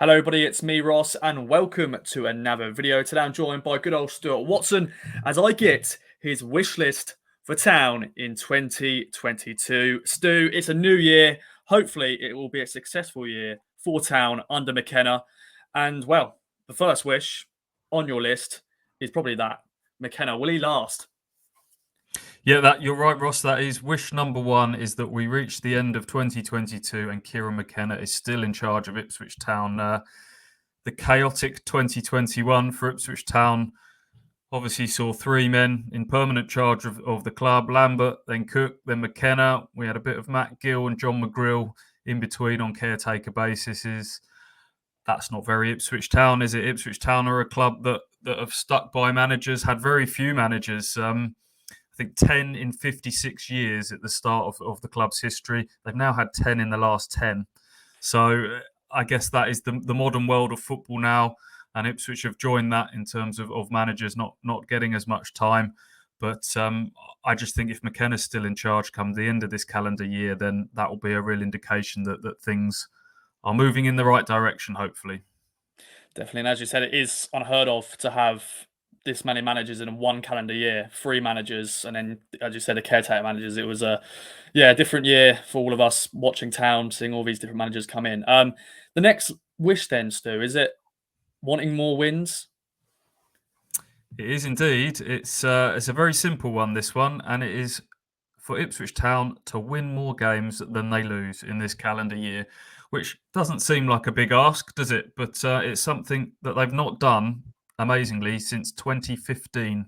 Hello, everybody. It's me, Ross, and welcome to another video. Today, I'm joined by good old Stuart Watson as I get his wish list for Town in 2022. Stu, it's a new year. Hopefully, it will be a successful year for Town under McKenna. And well, the first wish on your list is probably that McKenna. Will he last? Yeah, you're right, Ross. That is wish number one, is that we reach the end of 2022 and Kieran McKenna is still in charge of Ipswich Town. The chaotic 2021 for Ipswich Town obviously saw three men in permanent charge of the club: Lambert, then Cook, then McKenna. We had a bit of Matt Gill and John McGrill in between on caretaker basis. That's not very Ipswich Town, is it? Ipswich Town are a club that have stuck by managers, had very few managers. I think 10 in 56 years at the start of the club's history. They've now had 10 in the last 10. So I guess that is the modern world of football now. And Ipswich have joined that in terms of managers not getting as much time. But I just think if McKenna's still in charge come the end of this calendar year, then that will be a real indication that things are moving in the right direction, hopefully. Definitely. And as you said, it is unheard of to have this many managers in one calendar year, three managers, and then, as you said, the caretaker managers. It was a different year for all of us watching Town, seeing all these different managers come in. The next wish then, Stu, is it wanting more wins? It is indeed. It's a very simple one, this one, and it is for Ipswich Town to win more games than they lose in this calendar year, which doesn't seem like a big ask, does it? But it's something that they've not done, amazingly, since 2015.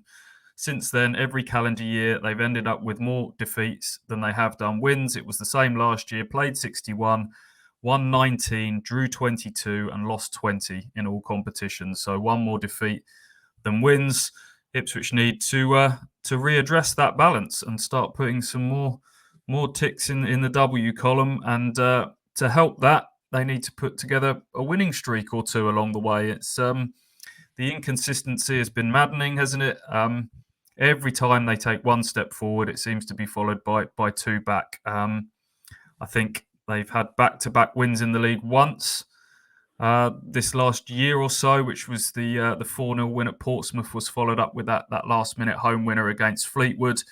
Since then, every calendar year, they've ended up with more defeats than they have done wins. It was the same last year: played 61, won 19, drew 22, and lost 20 in all competitions. So one more defeat than wins. Ipswich need to readdress that balance and start putting some more ticks in the W column. And to help that, they need to put together a winning streak or two along the way. It's the inconsistency has been maddening, hasn't it? Every time they take one step forward, it seems to be followed by two back. I think they've had back-to-back wins in the league once. This last year or so, which was the 4-0 win at Portsmouth, was followed up with that last-minute home winner against Fleetwood.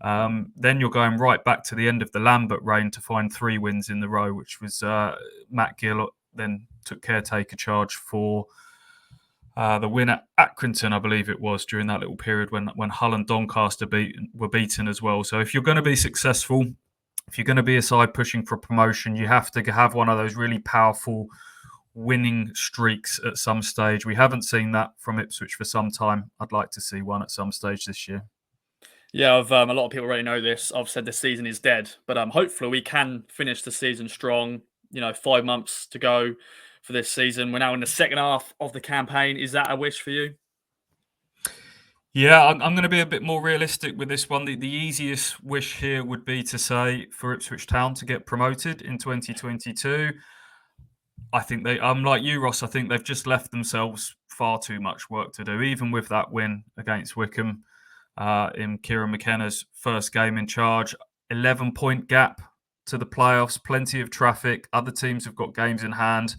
Then you're going right back to the end of the Lambert reign to find three wins in the row, which was Matt Gill then took caretaker charge for the win at Accrington, I believe it was, during that little period when Hull and Doncaster were beaten as well. So if you're going to be successful, if you're going to be a side pushing for promotion, you have to have one of those really powerful winning streaks at some stage. We haven't seen that from Ipswich for some time. I'd like to see one at some stage this year. Yeah, a lot of people already know this. I've said the season is dead, but hopefully we can finish the season strong. 5 months to go for this season. We're now in the second half of the campaign. Is that a wish for you? Yeah, I'm going to be a bit more realistic with this one. The easiest wish here would be to say for Ipswich Town to get promoted in 2022. I think I'm like you, Ross. I think they've just left themselves far too much work to do, even with that win against Wycombe in Kieran McKenna's first game in charge. 11-point gap to the playoffs, plenty of traffic. Other teams have got games in hand.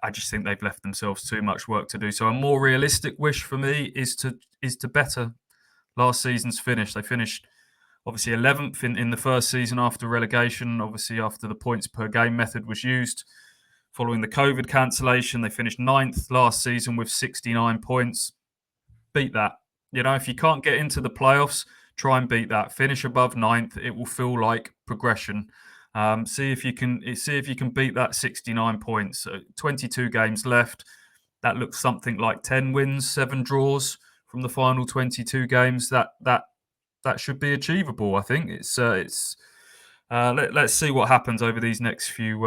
I just think they've left themselves too much work to do. So a more realistic wish for me is to better last season's finish. They finished obviously 11th in the first season after relegation, obviously after the points per game method was used. Following the COVID cancellation, they finished 9th last season with 69 points. Beat that. If you can't get into the playoffs, try and beat that. Finish above 9th. It will feel like progression. See if you can beat that 69 points. 22 games left. That looks something like 10 wins, 7 draws from the final 22 games. That should be achievable. I think let's see what happens over these next few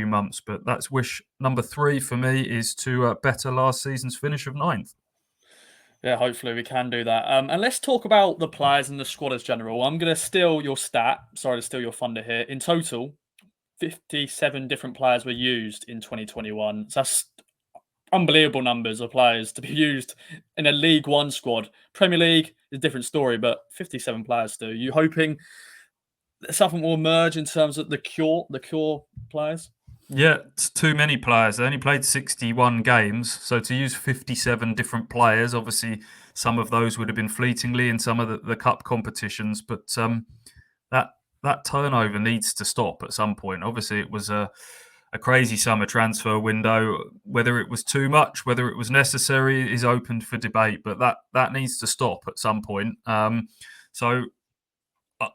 months. But that's wish number 3 for me, is to better last season's finish of 9th. Yeah, hopefully we can do that. And let's talk about the players and the squad as general. I'm going to steal your stat. Sorry to steal your thunder here. In total, 57 different players were used in 2021. So that's unbelievable numbers of players to be used in a League One squad. Premier League is a different story, but 57 players do. You hoping that something will emerge in terms of the cure players? Yeah, it's too many players. They only played 61 games. So to use 57 different players, obviously some of those would have been fleetingly in some of the cup competitions. But that that turnover needs to stop at some point. Obviously, it was a crazy summer transfer window. Whether it was too much, whether it was necessary, is open for debate. But that needs to stop at some point. So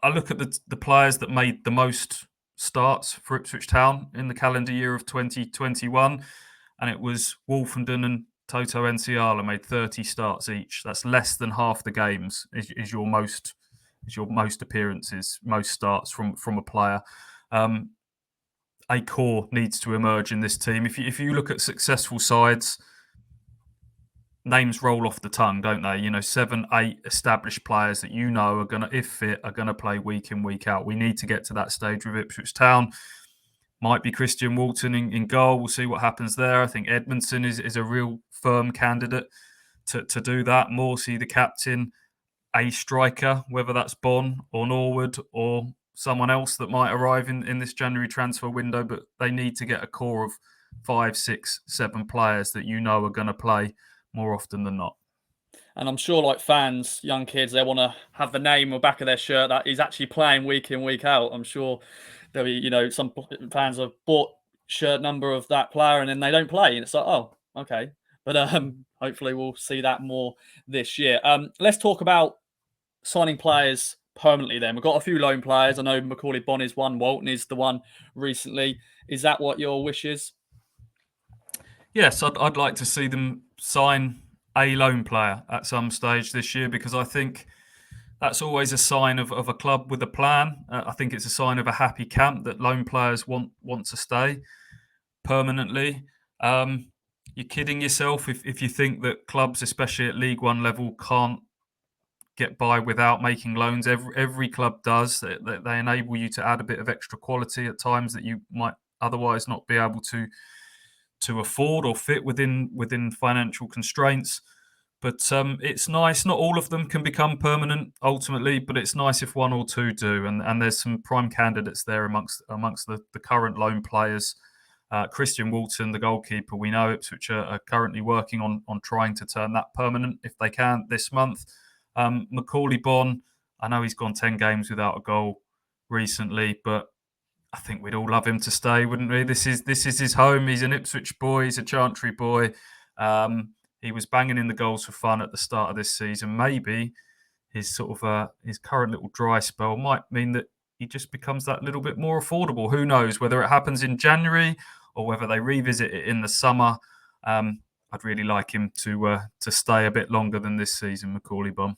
I look at the players that made the most starts for Ipswich Town in the calendar year of 2021, and it was Wolfenden and Toto Enciala made 30 starts each. That's less than half the games. Is your most appearances, most starts from a player. A core needs to emerge in this team. If you look at successful sides, names roll off the tongue, don't they? 7, 8 established players that are gonna, if fit, are gonna play week in, week out. We need to get to that stage with Ipswich Town. Might be Christian Walton in goal. We'll see what happens there. I think Edmondson is a real firm candidate to do that. Morsey, the captain, a striker, whether that's Bonn or Norwood or someone else that might arrive in this January transfer window, but they need to get a core of 5, 6, 7 players that are going to play more often than not. And I'm sure, like fans, young kids, they want to have the name or back of their shirt that he's actually playing week in, week out. I'm sure there'll be, some fans have bought shirt number of that player and then they don't play, and it's like, oh, okay. But hopefully we'll see that more this year. Let's talk about signing players permanently. Then we've got a few loan players. I know Macaulay Bonn is one. Walton is the one recently. Is that what your wish is? Yes, I'd like to see them sign a loan player at some stage this year, because I think that's always a sign of a club with a plan. I think it's a sign of a happy camp that loan players want to stay permanently. You're kidding yourself if you think that clubs, especially at League One level, can't get by without making loans. Every club does. They enable you to add a bit of extra quality at times that you might otherwise not be able to afford or fit within financial constraints. But it's nice. Not all of them can become permanent ultimately, but it's nice if one or two do. And there's some prime candidates there amongst the current loan players. Christian Walton, the goalkeeper, we know Ipswich are currently working on trying to turn that permanent if they can this month. Macaulay Bonn, I know he's gone 10 games without a goal recently, but I think we'd all love him to stay, wouldn't we? This is his home. He's an Ipswich boy. He's a Chantry boy. He was banging in the goals for fun at the start of this season. Maybe his his current little dry spell might mean that he just becomes that little bit more affordable. Who knows? Whether it happens in January or whether they revisit it in the summer. I'd really like him to stay a bit longer than this season, Macaulay Bonn.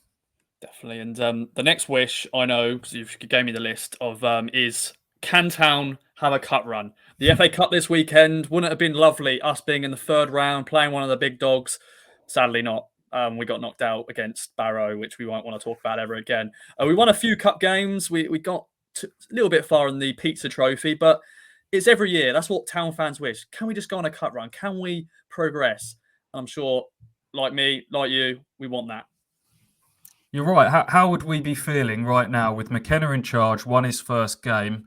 Definitely. And the next wish, I know, because you gave me the list of, is can Town have a cup run? The FA Cup this weekend, wouldn't it have been lovely, us being in the third round, playing one of the big dogs? Sadly not. We got knocked out against Barrow, which we won't want to talk about ever again. We won a few cup games. We got a little bit far in the pizza trophy, but it's every year. That's what Town fans wish. Can we just go on a cup run? Can we progress? I'm sure, like me, like you, we want that. You're right. How would we be feeling right now with McKenna in charge, won his first game?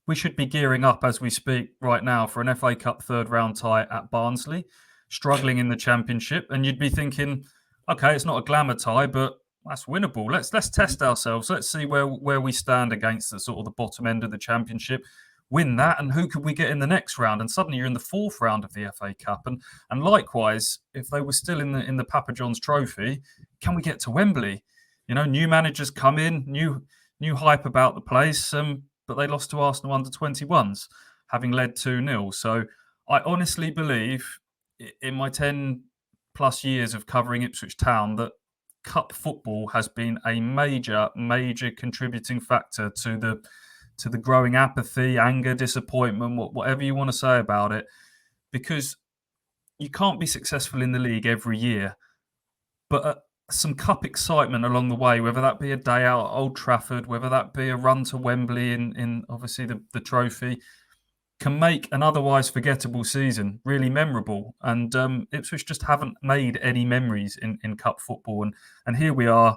We should be gearing up as we speak right now for an FA Cup third round tie at Barnsley, struggling in the Championship. And you'd be thinking, okay, it's not a glamour tie, but that's winnable. Let's test ourselves. Let's see where we stand against the bottom end of the Championship. Win that, and who could we get in the next round? And suddenly you're in the fourth round of the FA Cup. And likewise, if they were still in the Papa John's Trophy, can we get to Wembley? New managers come in, new hype about the place, but they lost to Arsenal under 21s, having led 2-0. So I honestly believe, in my 10 plus years of covering Ipswich Town, that cup football has been a major contributing factor to the growing apathy, anger, disappointment, whatever you want to say about it, because you can't be successful in the league every year, but some cup excitement along the way, whether that be a day out at Old Trafford, whether that be a run to Wembley in obviously the trophy, can make an otherwise forgettable season really memorable. And Ipswich just haven't made any memories in cup football. And here we are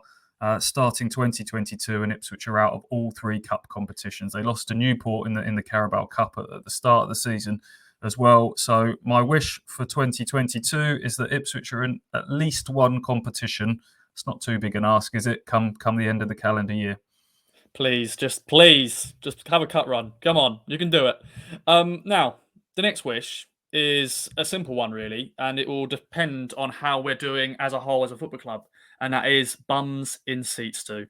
starting 2022, and Ipswich are out of all 3 cup competitions. They lost to Newport in the Carabao Cup at the start of the season, as well. So my wish for 2022 is that Ipswich are in at least one competition. It's not too big an ask, is it? Come the end of the calendar year. Please, just have a cut run. Come on, you can do it. Now, the next wish is a simple one, really, and it will depend on how we're doing as a whole as a football club, and that is bums in seats too.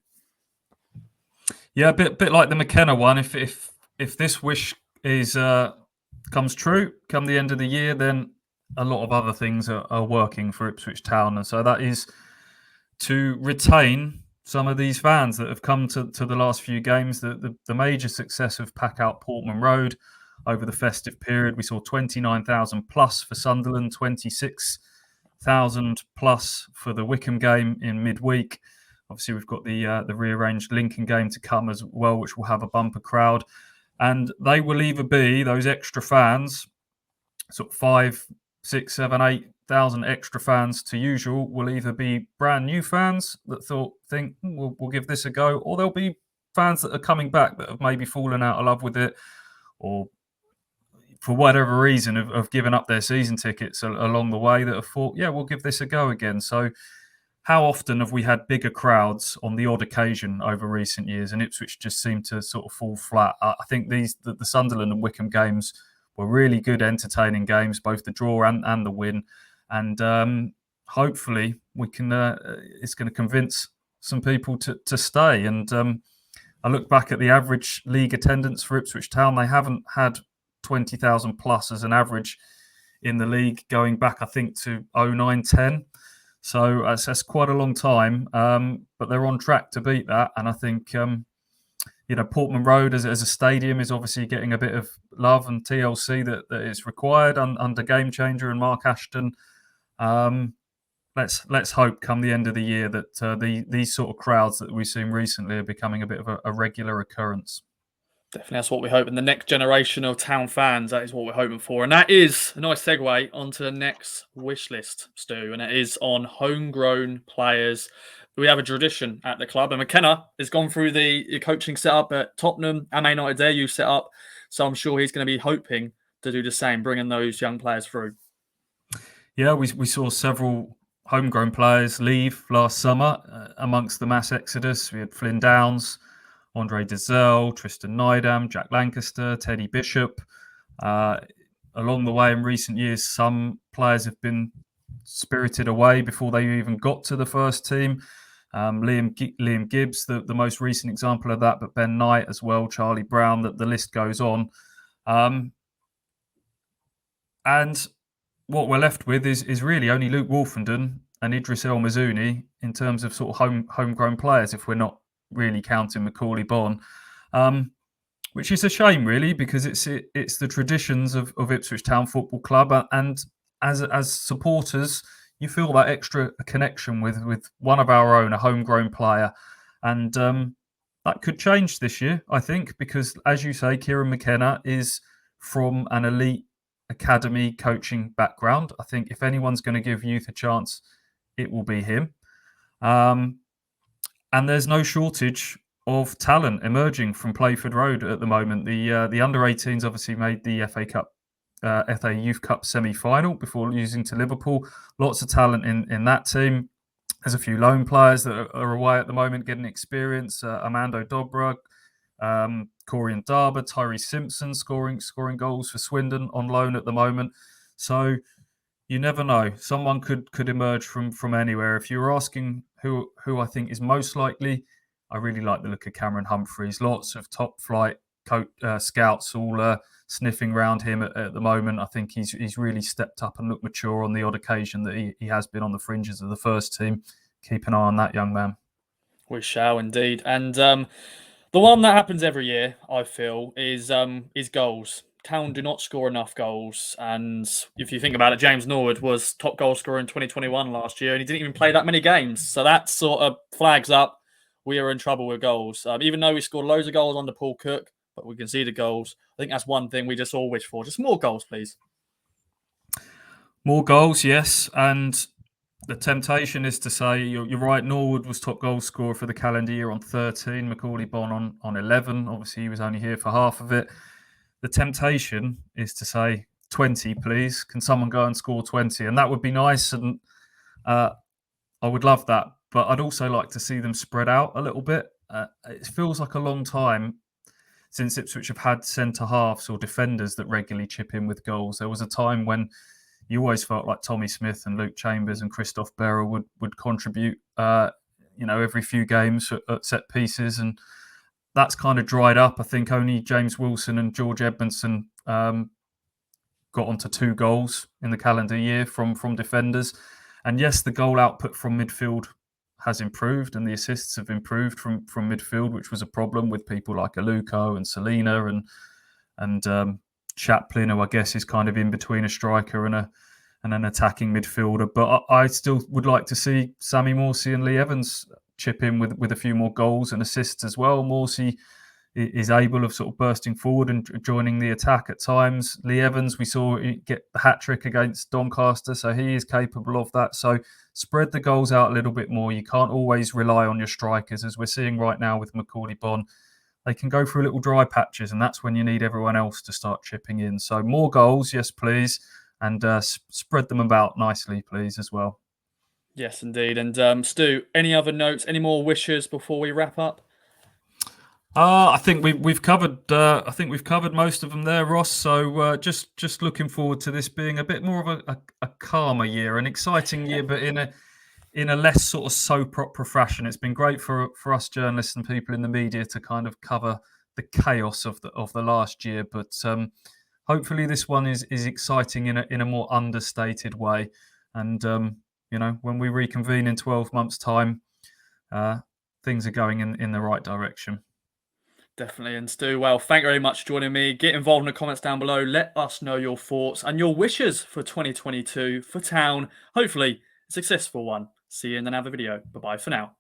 Yeah, a bit like the McKenna one. If this wish is comes true, come the end of the year, then a lot of other things are working for Ipswich Town, and so that is to retain some of these fans that have come to the last few games. The major success of Pack Out Portman Road over the festive period, we saw 29,000 plus for Sunderland, 26,000 plus for the Wickham game in midweek. Obviously, we've got the rearranged Lincoln game to come as well, which will have a bumper crowd. And they will either be those extra fans, sort of 5, 6, 7, 8,000 extra fans to usual, will either be brand new fans that think we'll give this a go, or there'll be fans that are coming back that have maybe fallen out of love with it, or for whatever reason have given up their season tickets along the way that have thought, yeah, we'll give this a go again. So how often have we had bigger crowds on the odd occasion over recent years, and Ipswich just seemed to sort of fall flat? I think the Sunderland and Wickham games were really good, entertaining games, both the draw and the win. And hopefully we can. It's going to convince some people to stay. And I look back at the average league attendance for Ipswich Town. They haven't had 20,000 plus as an average in the league going back, I think, to 09-10. So that's quite a long time, but they're on track to beat that. And I think, Portman Road as a stadium is obviously getting a bit of love and TLC that is required under Game Changer and Mark Ashton. Let's hope come the end of the year that these sort of crowds that we've seen recently are becoming a bit of a regular occurrence. Definitely, that's what we hope. And the next generation of Town fans, that is what we're hoping for. And that is a nice segue onto the next wish list, Stu, and it is on homegrown players. We have a tradition at the club, and McKenna has gone through the coaching setup at Tottenham and Man United there, you set up. So I'm sure he's going to be hoping to do the same, bringing those young players through. Yeah, we saw several homegrown players leave last summer amongst the mass exodus. We had Flynn Downs, Andre Dezelle, Tristan Nydam, Jack Lancaster, Teddy Bishop. Along the way in recent years, some players have been spirited away before they even got to the first team. Liam Gibbs, the most recent example of that, but Ben Knight as well, Charlie Brown, that the list goes on. And what we're left with is really only Luke Wolfenden and Idris El Mazouni in terms of sort of homegrown players, if we're not really counting Macaulay Bonne, which is a shame, really, because it's the traditions of Ipswich Town Football Club, and as supporters, you feel that extra connection with one of our own, a homegrown player, and that could change this year, I think, because as you say, Kieran McKenna is from an elite academy coaching background. I think if anyone's going to give youth a chance, it will be him. And there's no shortage of talent emerging from Playford Road at the moment. The under-18s obviously made the FA Youth Cup semi-final before losing to Liverpool. Lots of talent in that team. There's a few loan players that are away at the moment getting experience. Armando Dobra, Corian Darber, Tyree Simpson scoring goals for Swindon on loan at the moment. So you never know. Someone could emerge from anywhere. If you were asking who I think is most likely, I really like the look of Cameron Humphreys. Lots of top flight scouts all sniffing around him at the moment. I think he's really stepped up and looked mature on the odd occasion that he has been on the fringes of the first team. Keep an eye on that young man. We shall indeed. And the one that happens every year, I feel, is goals. Town do not score enough goals, and if you think about it, James Norwood was top goal scorer in 2021 last year, and he didn't even play that many games. So that sort of flags up we are in trouble with goals. Even though we scored loads of goals under Paul Cook, but we conceded goals. I think that's one thing we just all wish for. Just more goals, please. More goals, yes. And the temptation is to say, you're right, Norwood was top goal scorer for the calendar year on 13, Macaulay Bonne on 11. Obviously, he was only here for half of it. The temptation is to say, 20, please. Can someone go and score 20? And that would be nice, and I would love that. But I'd also like to see them spread out a little bit. It feels like a long time since Ipswich have had centre halves or defenders that regularly chip in with goals. There was a time when you always felt like Tommy Smith and Luke Chambers and Christoph Berra would contribute, every few games at set pieces, and that's kind of dried up. I think only James Wilson and George Edmondson got onto 2 goals in the calendar year from defenders. And yes, the goal output from midfield has improved, and the assists have improved from midfield, which was a problem with people like Aluko and Selina and Chaplin, who I guess is kind of in between a striker and an attacking midfielder. But I still would like to see Sammy Morsey and Lee Evans chip in with a few more goals and assists as well. Morsey is able of sort of bursting forward and joining the attack at times. Lee Evans, we saw get the hat-trick against Doncaster, so he is capable of that. So spread the goals out a little bit more. You can't always rely on your strikers, as we're seeing right now with Macaulay Bonne. They can go through little dry patches, and that's when you need everyone else to start chipping in. So more goals, yes, please, and spread them about nicely, please, as well. Yes, indeed. And Stu, any other notes, any more wishes before we wrap up? I think we've covered. I think we've covered most of them there, Ross. So just looking forward to this being a bit more of a calmer year, an exciting year, but in a less sort of soap opera fashion. It's been great for us journalists and people in the media to kind of cover the chaos of the last year, but hopefully this one is exciting in a more understated way. And when we reconvene in 12 months' time, things are going in the right direction. Definitely. And Stu, well, thank you very much for joining me. Get involved in the comments down below. Let us know your thoughts and your wishes for 2022 for Town. Hopefully, a successful one. See you in another video. Bye-bye for now.